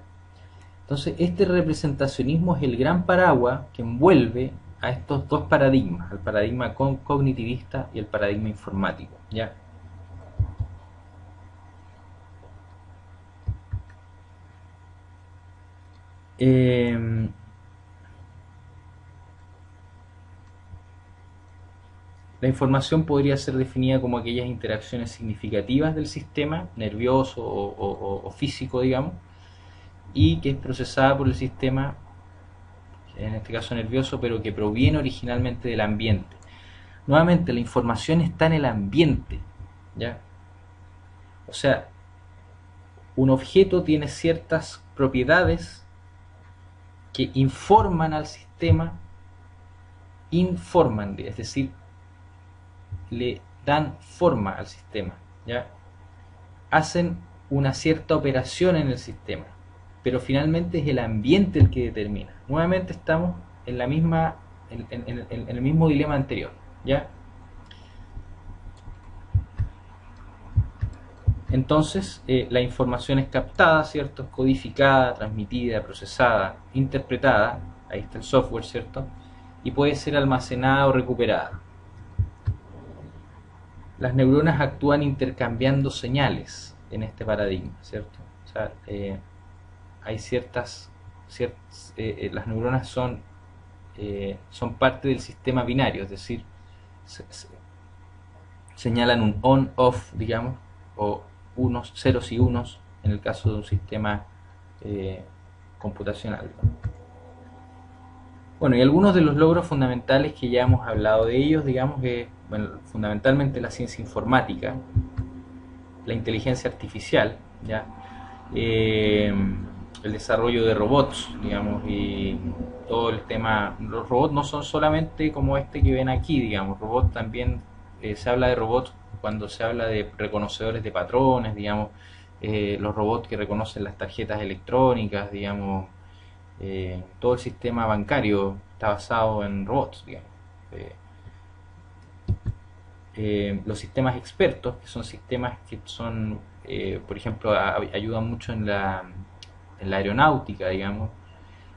Entonces este representacionismo es el gran paraguas que envuelve a estos dos paradigmas, el paradigma cognitivista y el paradigma informático, ¿ya? La información podría ser definida como aquellas interacciones significativas del sistema nervioso o físico, digamos, y que es procesada por el sistema, en este caso nervioso, pero que proviene originalmente del ambiente. Nuevamente, la información está en el ambiente, ¿ya? O sea, un objeto tiene ciertas propiedades que informan al sistema informan, es decir, le dan forma al sistema, ¿ya? Hacen una cierta operación en el sistema, pero finalmente es el ambiente el que determina. Nuevamente estamos en la misma, en el mismo dilema anterior, ¿ya? Entonces, la información es captada, ¿cierto? Es codificada, transmitida, procesada, interpretada, ahí está el software, ¿cierto? Y puede ser almacenada o recuperada. Las neuronas actúan intercambiando señales en este paradigma, ¿cierto? O sea, hay las neuronas son parte del sistema binario, es decir, señalan un on-off, digamos, o unos, ceros y unos, en el caso de un sistema computacional. Bueno, y algunos de los logros fundamentales que ya hemos hablado de ellos, digamos, bueno, fundamentalmente la ciencia informática, la inteligencia artificial, ¿ya? El desarrollo de robots, digamos, y todo el tema. Los robots no son solamente como este que ven aquí, digamos, robots también, se habla de robots cuando se habla de reconocedores de patrones, digamos, los robots que reconocen las tarjetas electrónicas, digamos, todo el sistema bancario está basado en robots, digamos. Los sistemas expertos, que son sistemas que son, por ejemplo, ayudan mucho en la aeronáutica, digamos.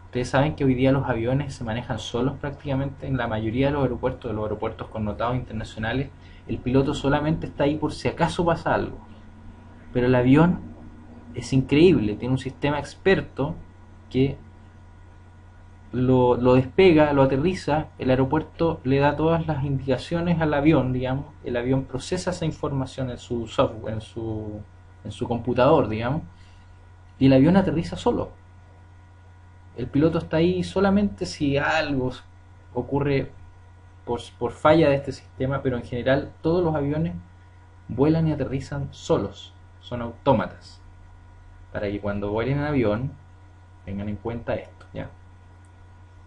Ustedes saben que hoy día los aviones se manejan solos prácticamente en la mayoría de los aeropuertos connotados internacionales. El piloto solamente está ahí por si acaso pasa algo. Pero el avión es increíble, tiene un sistema experto que lo despega, lo aterriza, el aeropuerto le da todas las indicaciones al avión, digamos, el avión procesa esa información en su software, en su computador, digamos, y el avión aterriza solo. El piloto está ahí solamente si algo ocurre por falla de este sistema, pero en general todos los aviones vuelan y aterrizan solos, son autómatas, para que cuando vuelen en avión tengan en cuenta esto, ¿ya?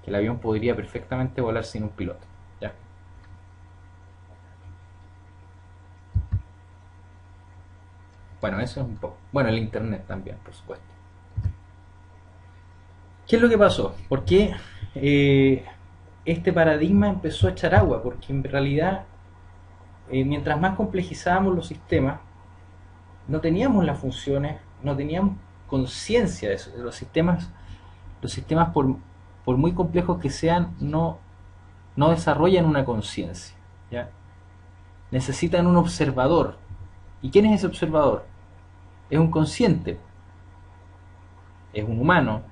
Que el avión podría perfectamente volar sin un piloto, ¿ya? Bueno, eso es un poco. Bueno, el internet también, por supuesto. ¿Qué es lo que pasó? ¿Por qué este paradigma empezó a echar agua? Porque en realidad, mientras más complejizábamos los sistemas, no teníamos las funciones, no teníamos conciencia de eso. Los sistemas por muy complejos que sean, no desarrollan una conciencia, ¿ya? Necesitan un observador. ¿Y quién es ese observador? Es un consciente, es un humano.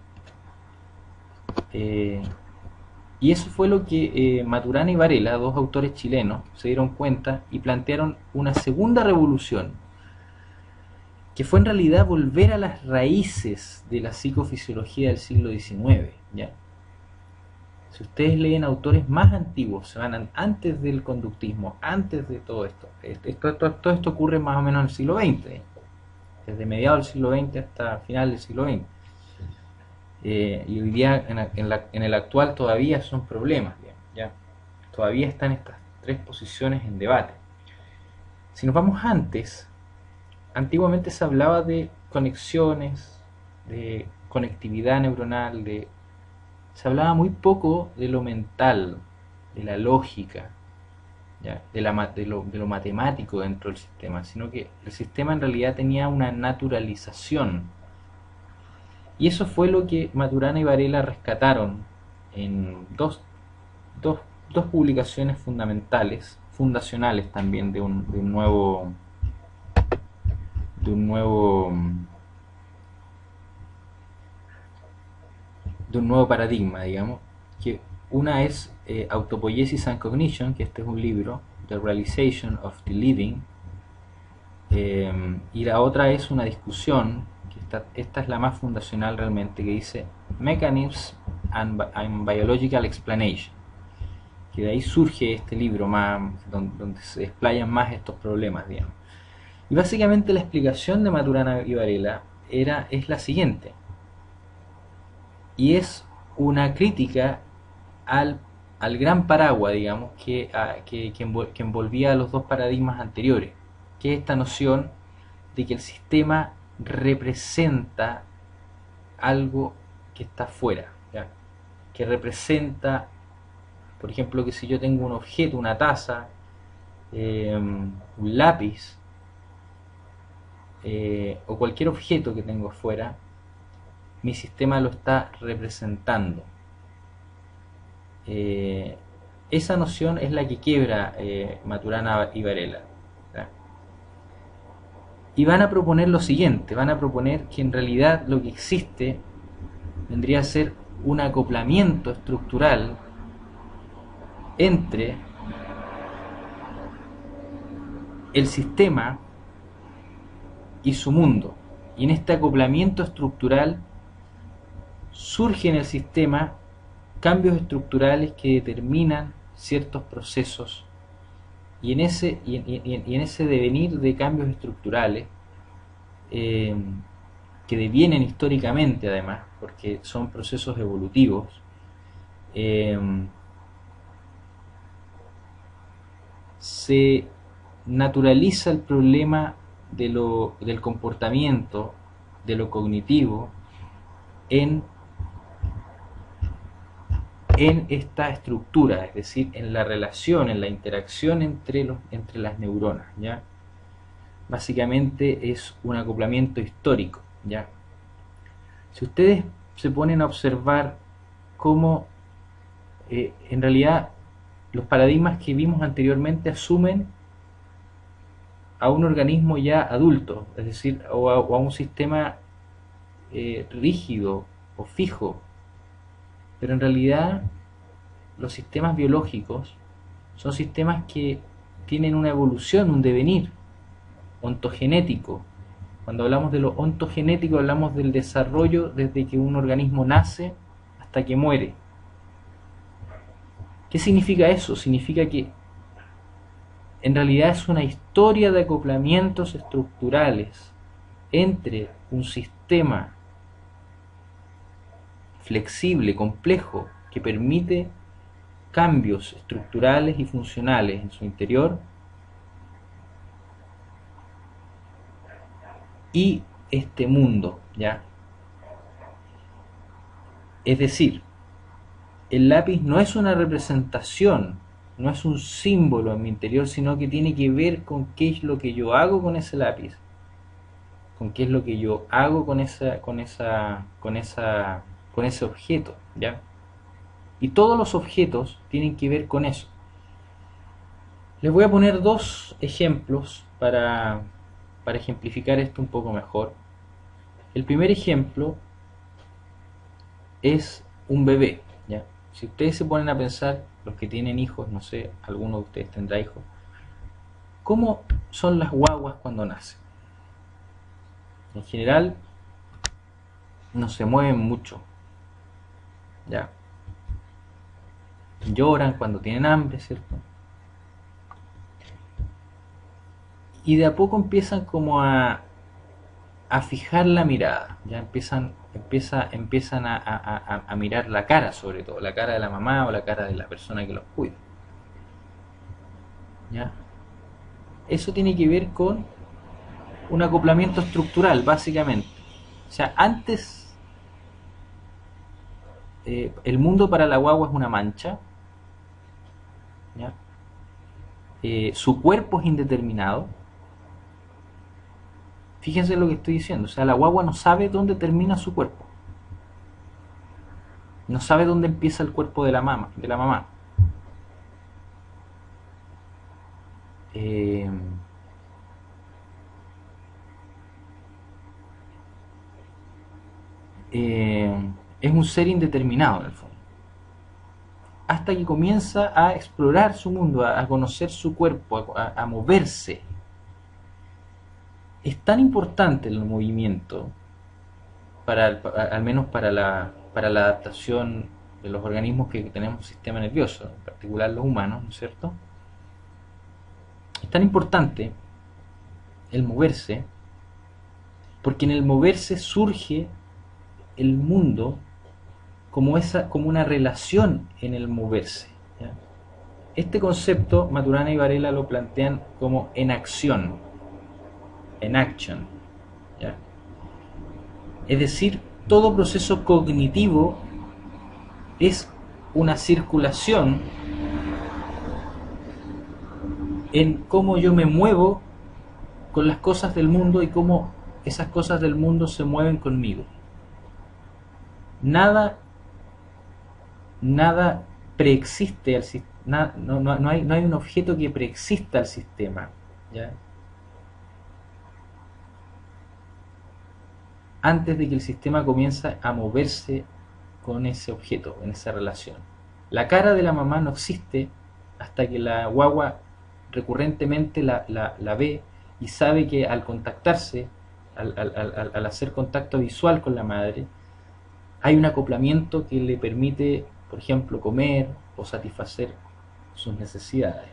Y eso fue lo que Maturana y Varela, dos autores chilenos, se dieron cuenta y plantearon una segunda revolución, que fue en realidad volver a las raíces de la psicofisiología del siglo XIX, ¿ya? Si ustedes leen autores más antiguos, se van antes del conductismo, antes de todo esto. Todo esto ocurre más o menos en el siglo XX, desde mediados del siglo XX hasta final del siglo XX. Y hoy día en el actual todavía son problemas, ¿ya? Todavía están estas tres posiciones en debate. Si nos vamos antes, antiguamente se hablaba de conexiones, de conectividad neuronal, se hablaba muy poco de lo mental, de la lógica, ¿ya? De lo matemático dentro del sistema, sino que el sistema en realidad tenía una naturalización. Y eso fue lo que Maturana y Varela rescataron en dos publicaciones fundacionales también de un nuevo paradigma, digamos, que una es Autopoiesis and Cognition, que este es un libro, The Realization of the Living, y la otra es una discusión, que esta es la más fundacional realmente, que dice Mechanisms and Biological Explanation, que de ahí surge este libro más, donde se desplayan más estos problemas, digamos. Y básicamente la explicación de Maturana y Varela es la siguiente, y es una crítica al al gran paraguas, digamos, que envolvía a los dos paradigmas anteriores, que es esta noción de que el sistema representa algo que está fuera, ¿ya? Que representa, por ejemplo, que si yo tengo un objeto, una taza, un lápiz, o cualquier objeto que tengo fuera, mi sistema lo está representando. Esa noción es la que quiebra Maturana y Varela, ¿ya? Y van a proponer lo siguiente, van a proponer que en realidad lo que existe vendría a ser un acoplamiento estructural entre el sistema y su mundo. Y en este acoplamiento estructural surge en el sistema cambios estructurales que determinan ciertos procesos, y en ese devenir de cambios estructurales, que devienen históricamente además, porque son procesos evolutivos, se naturaliza el problema del comportamiento, de lo cognitivo, en esta estructura, es decir, en la relación, en la interacción entre las neuronas, ¿ya? Básicamente es un acoplamiento histórico, ¿ya? Si ustedes se ponen a observar cómo en realidad los paradigmas que vimos anteriormente asumen a un organismo ya adulto, es decir, o a un sistema rígido o fijo, pero en realidad los sistemas biológicos son sistemas que tienen una evolución, un devenir ontogenético. Cuando hablamos de lo ontogenético hablamos del desarrollo desde que un organismo nace hasta que muere. ¿Qué significa eso? Significa que en realidad es una historia de acoplamientos estructurales entre un sistema flexible, complejo, que permite cambios estructurales y funcionales en su interior, y este mundo, ¿ya? Es decir, el lápiz no es una representación, no es un símbolo en mi interior, sino que tiene que ver con qué es lo que yo hago con ese lápiz, con qué es lo que yo hago con ese objeto, ¿ya? Y todos los objetos tienen que ver con eso. Les voy a poner dos ejemplos para ejemplificar esto un poco mejor. El primer ejemplo es un bebé, ¿ya? Si ustedes se ponen a pensar, los que tienen hijos, no sé, alguno de ustedes tendrá hijos, ¿cómo son las guaguas cuando nacen? En general no se mueven mucho, ¿ya? Lloran cuando tienen hambre, ¿cierto? Y de a poco empiezan como a fijar la mirada, ya empiezan a mirar la cara, sobre todo la cara de la mamá o la cara de la persona que los cuida, ¿ya? Eso tiene que ver con un acoplamiento estructural, básicamente. O sea, antes el mundo para la guagua es una mancha, ¿ya? Su cuerpo es indeterminado. Fíjense lo que estoy diciendo, o sea, la guagua no sabe dónde termina su cuerpo, no sabe dónde empieza el cuerpo de la mamá. Es un ser indeterminado en el fondo, hasta que comienza a explorar su mundo, a conocer su cuerpo, a moverse. Es tan importante el movimiento, al menos para la adaptación de los organismos que tenemos un sistema nervioso, en particular los humanos, ¿no es cierto? Es tan importante el moverse, porque en el moverse surge el mundo como una relación en el moverse. ¿ya? Este concepto Maturana y Varela lo plantean como en acción, en action, ¿ya? Es decir, todo proceso cognitivo es una circulación en cómo yo me muevo con las cosas del mundo y cómo esas cosas del mundo se mueven conmigo. Nada, nada preexiste al sistema, no hay un objeto que preexista al sistema, ¿ya? Antes de que el sistema comience a moverse con ese objeto, en esa relación. La cara de la mamá no existe hasta que la guagua recurrentemente la ve y sabe que al contactarse, al hacer contacto visual con la madre, hay un acoplamiento que le permite, por ejemplo, comer o satisfacer sus necesidades.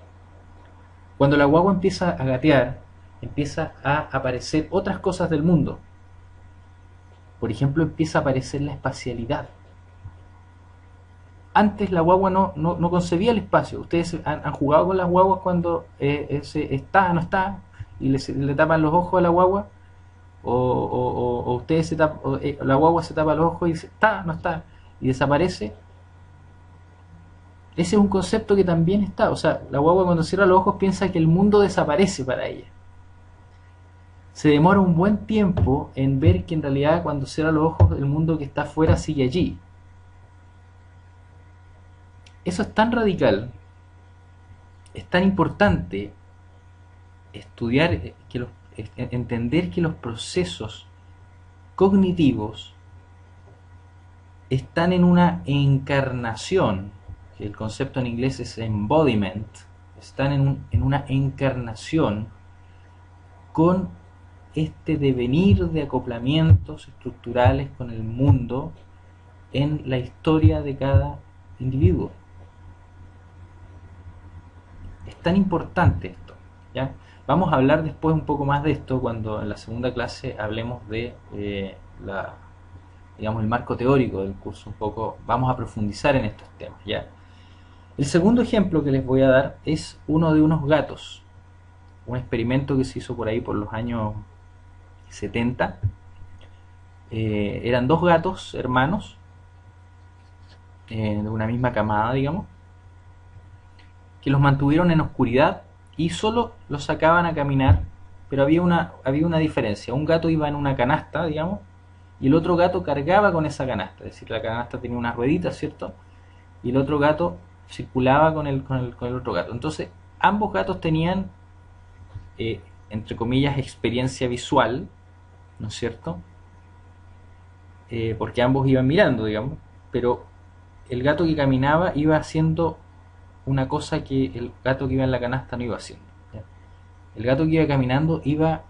Cuando la guagua empieza a gatear, empieza a aparecer otras cosas del mundo. Por ejemplo, empieza a aparecer la espacialidad. Antes la guagua no concebía el espacio. Ustedes han jugado con las guaguas cuando está, no está, y le tapan los ojos a la guagua, o ustedes la guagua se tapa los ojos y dice, está, no está, y desaparece. Ese es un concepto que también está. O sea, la guagua cuando cierra los ojos piensa que el mundo desaparece para ella. Se demora un buen tiempo en ver que en realidad cuando cierra los ojos el mundo que está afuera sigue allí. Eso es tan radical, es tan importante estudiar, entender que los procesos cognitivos están en una encarnación, que el concepto en inglés es embodiment, están en una encarnación con este devenir de acoplamientos estructurales con el mundo en la historia de cada individuo. Es tan importante esto, ¿ya? Vamos a hablar después un poco más de esto cuando en la segunda clase hablemos de digamos, el marco teórico del curso. Un poco vamos a profundizar en estos temas, ¿ya? El segundo ejemplo que les voy a dar es uno de unos gatos, un experimento que se hizo por ahí por los años 70. Eran dos gatos hermanos de una misma camada, digamos, que los mantuvieron en oscuridad y solo los sacaban a caminar, pero había una diferencia. Un gato iba en una canasta, digamos, y el otro gato cargaba con esa canasta, es decir, la canasta tenía unas rueditas, ¿cierto? Y el otro gato circulaba con el otro gato. Entonces, ambos gatos tenían, entre comillas, experiencia visual, ¿no es cierto? Porque ambos iban mirando, digamos, pero el gato que caminaba iba haciendo una cosa que el gato que iba en la canasta no iba haciendo, ¿ya? El gato que iba caminando iba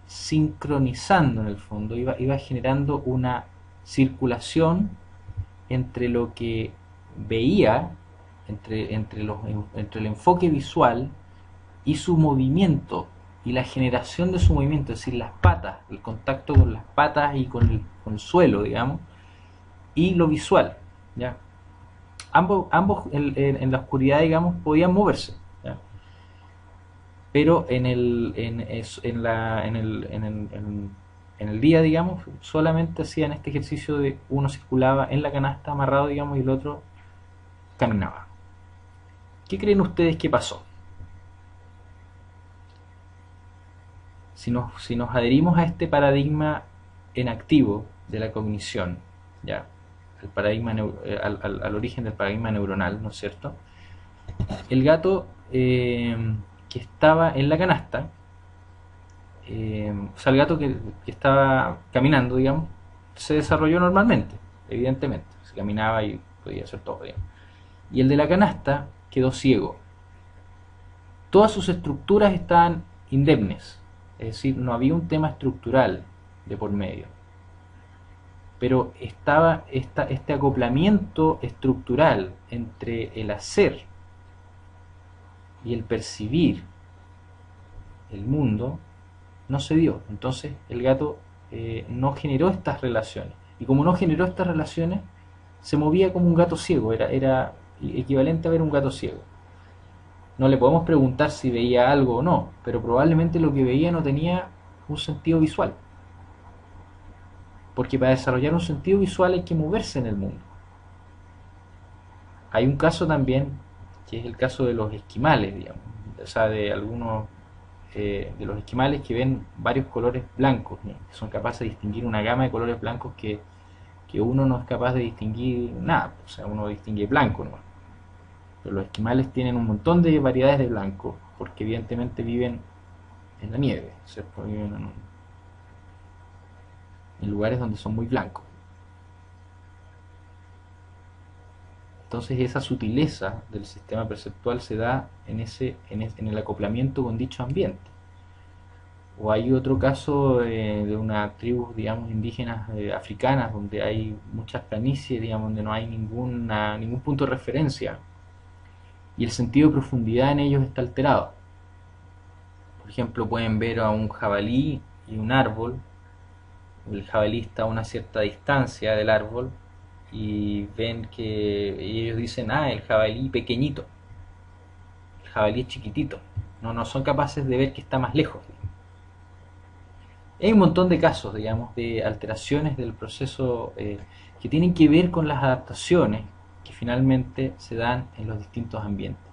sincronizando, en el fondo, iba generando una circulación entre lo que veía, entre el enfoque visual y su movimiento y la generación de su movimiento, es decir, las patas, el contacto con las patas y con el suelo, digamos, y lo visual, ¿ya? Ambos en la oscuridad, digamos, podían moverse, ¿ya? Pero en el día, digamos, solamente hacían este ejercicio de uno circulaba en la canasta amarrado, digamos, y el otro caminaba. ¿Qué creen ustedes que pasó? Si nos adherimos a este paradigma en activo de la cognición, ¿ya? El paradigma al origen del paradigma neuronal, ¿no es cierto? El gato que estaba en la canasta, o sea, el gato que estaba caminando, digamos, se desarrolló normalmente, evidentemente, se caminaba y podía hacer todo, digamos. Y el de la canasta quedó ciego. Todas sus estructuras estaban indemnes, es decir, no había un tema estructural de por medio, pero estaba este acoplamiento estructural entre el hacer y el percibir el mundo no se dio. Entonces el gato no generó estas relaciones, y como no generó estas relaciones, se movía como un gato ciego, era equivalente a ver un gato ciego. No le podemos preguntar si veía algo o no, pero probablemente lo que veía no tenía un sentido visual. Porque para desarrollar un sentido visual hay que moverse en el mundo. Hay un caso también, que es el caso de los esquimales, digamos, o sea, de algunos de los esquimales que ven varios colores blancos, ¿no? Que son capaces de distinguir una gama de colores blancos que uno no es capaz de distinguir nada, o sea, uno distingue blanco, ¿no? Pero los esquimales tienen un montón de variedades de blanco, porque evidentemente viven en la nieve, ¿cierto? Viven en lugares donde son muy blancos. Entonces esa sutileza del sistema perceptual se da en el acoplamiento con dicho ambiente. O hay otro caso de una tribu, digamos, indígenas africanas, donde hay muchas planicies, digamos, donde no hay ningún punto de referencia y el sentido de profundidad en ellos está alterado. Por ejemplo, pueden ver a un jabalí y un árbol. El jabalí está a una cierta distancia del árbol y ven que ellos dicen, el jabalí pequeñito, el jabalí es chiquitito. No son capaces de ver que está más lejos. Hay un montón de casos, digamos, de alteraciones del proceso que tienen que ver con las adaptaciones que finalmente se dan en los distintos ambientes.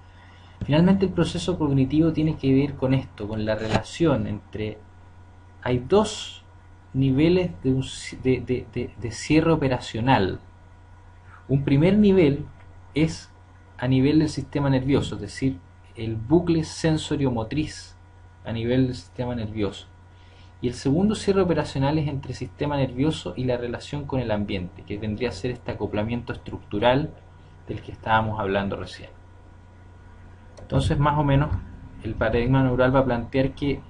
Finalmente el proceso cognitivo tiene que ver con esto, con la relación entre... Hay dos niveles de cierre operacional. Un primer nivel es a nivel del sistema nervioso, es decir, el bucle sensorio-motriz a nivel del sistema nervioso. Y el segundo cierre operacional es entre el sistema nervioso y la relación con el ambiente, que vendría a ser este acoplamiento estructural del que estábamos hablando recién. Entonces, más o menos, el paradigma neural va a plantear que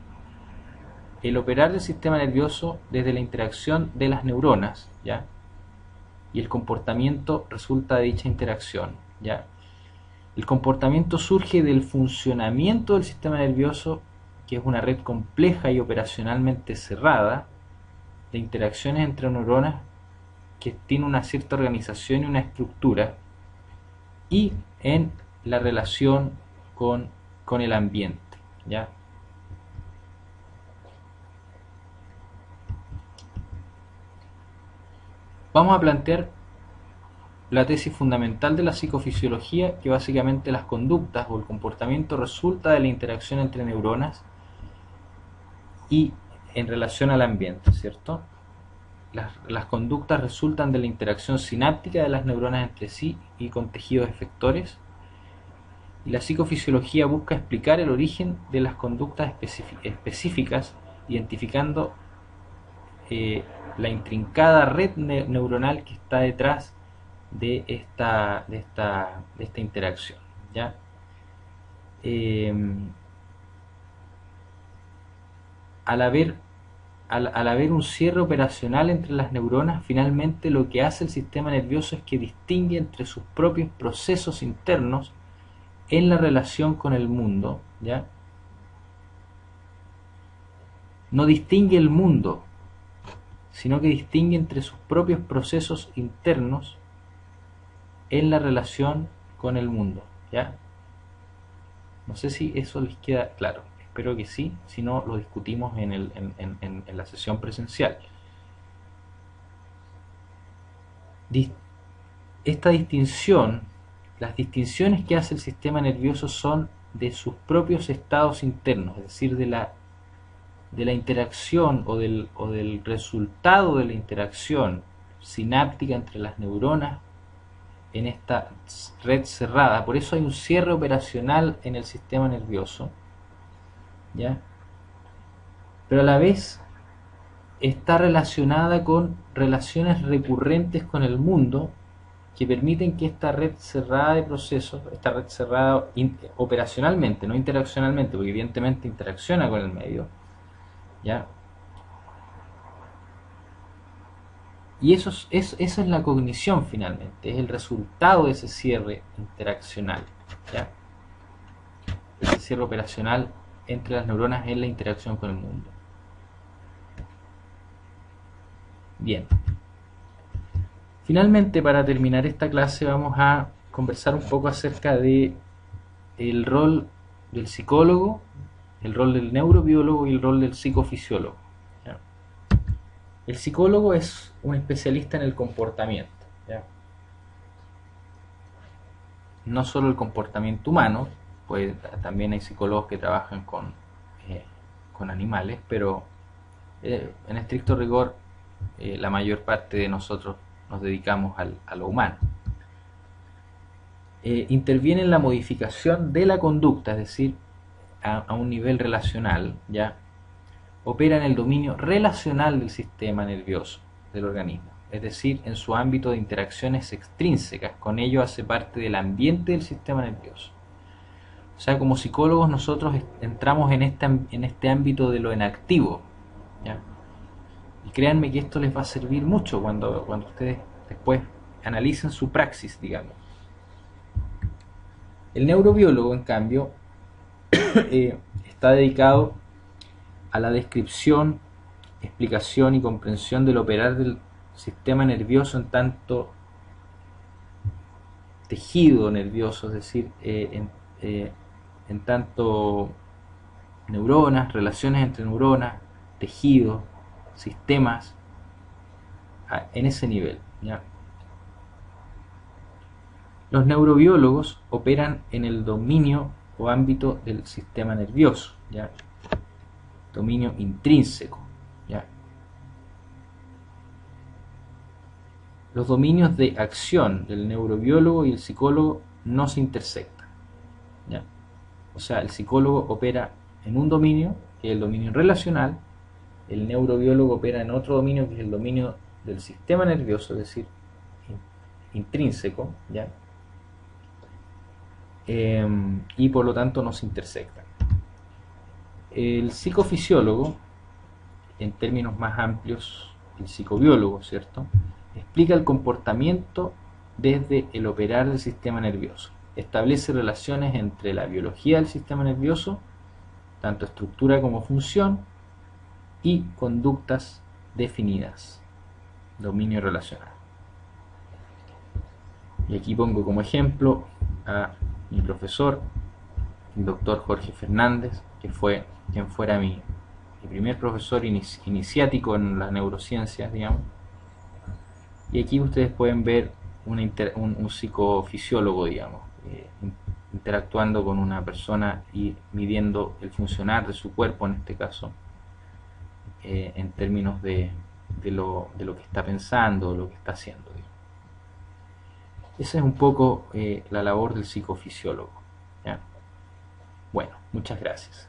el operar del sistema nervioso desde la interacción de las neuronas, ¿ya? Y el comportamiento resulta de dicha interacción, ¿ya? El comportamiento surge del funcionamiento del sistema nervioso, que es una red compleja y operacionalmente cerrada de interacciones entre neuronas que tiene una cierta organización y una estructura, y en la relación con el ambiente, ¿ya? Vamos a plantear la tesis fundamental de la psicofisiología, que básicamente las conductas o el comportamiento resulta de la interacción entre neuronas y en relación al ambiente, ¿cierto? Las conductas resultan de la interacción sináptica de las neuronas entre sí y con tejidos efectores, y la psicofisiología busca explicar el origen de las conductas específicas, identificando la intrincada red neuronal que está detrás de esta interacción, ¿ya? Al haber un cierre operacional entre las neuronas, finalmente lo que hace el sistema nervioso es que distingue entre sus propios procesos internos en la relación con el mundo, ¿ya? No distingue el mundo, sino que distingue entre sus propios procesos internos en la relación con el mundo, ¿ya? No sé si eso les queda claro, espero que sí, si no lo discutimos en la sesión presencial. Esta distinción, las distinciones que hace el sistema nervioso son de sus propios estados internos, es decir, de la interacción o del resultado de la interacción sináptica entre las neuronas en esta red cerrada. Por eso hay un cierre operacional en el sistema nervioso, ¿ya? Pero a la vez está relacionada con relaciones recurrentes con el mundo que permiten que esta red cerrada de procesos, esta red cerrada operacionalmente, no interaccionalmente, porque evidentemente interacciona con el medio, ¿ya? Y esa es la cognición finalmente, es el resultado de ese cierre interaccional, ¿ya? Ese cierre operacional entre las neuronas en la interacción con el mundo. Bien. Finalmente, para terminar esta clase, vamos a conversar un poco acerca de el rol del psicólogo, el rol del neurobiólogo y el rol del psicofisiólogo. ¿Ya? El psicólogo es un especialista en el comportamiento, ¿ya? No solo el comportamiento humano, pues también hay psicólogos que trabajan con animales, pero en estricto rigor la mayor parte de nosotros nos dedicamos a lo humano. Interviene en la modificación de la conducta, es decir, a un nivel relacional, ¿ya? Opera en el dominio relacional del sistema nervioso del organismo, es decir, en su ámbito de interacciones extrínsecas, con ello hace parte del ambiente del sistema nervioso. O sea, como psicólogos nosotros entramos en este ámbito de lo enactivo, ¿ya? Y créanme que esto les va a servir mucho cuando ustedes después analicen su praxis, digamos. El neurobiólogo, en cambio, está dedicado a la descripción, explicación y comprensión del operar del sistema nervioso en tanto tejido nervioso, es decir, en tanto neuronas, relaciones entre neuronas, tejidos, sistemas, en ese nivel, ¿ya? Los neurobiólogos operan en el dominio o ámbito del sistema nervioso, ¿ya? Dominio intrínseco, ¿ya? Los dominios de acción del neurobiólogo y el psicólogo no se intersectan, ¿ya? O sea, el psicólogo opera en un dominio, que es el dominio relacional, el neurobiólogo opera en otro dominio, que es el dominio del sistema nervioso, es decir, intrínseco, ¿ya? Y por lo tanto no se intersectan. El psicofisiólogo, en términos más amplios, el psicobiólogo, ¿cierto?, explica el comportamiento desde el operar del sistema nervioso. Establece relaciones entre la biología del sistema nervioso, tanto estructura como función, y conductas definidas, dominio relacional. Y aquí pongo como ejemplo a mi profesor, el doctor Jorge Fernández, que fue quien fuera mi primer profesor iniciático en las neurociencias, digamos. Y aquí ustedes pueden ver un psicofisiólogo, digamos, interactuando con una persona y midiendo el funcionar de su cuerpo, en este caso, en términos de lo que está pensando, lo que está haciendo, digamos. Esa es un poco la labor del psicofisiólogo, ¿ya? Bueno, muchas gracias.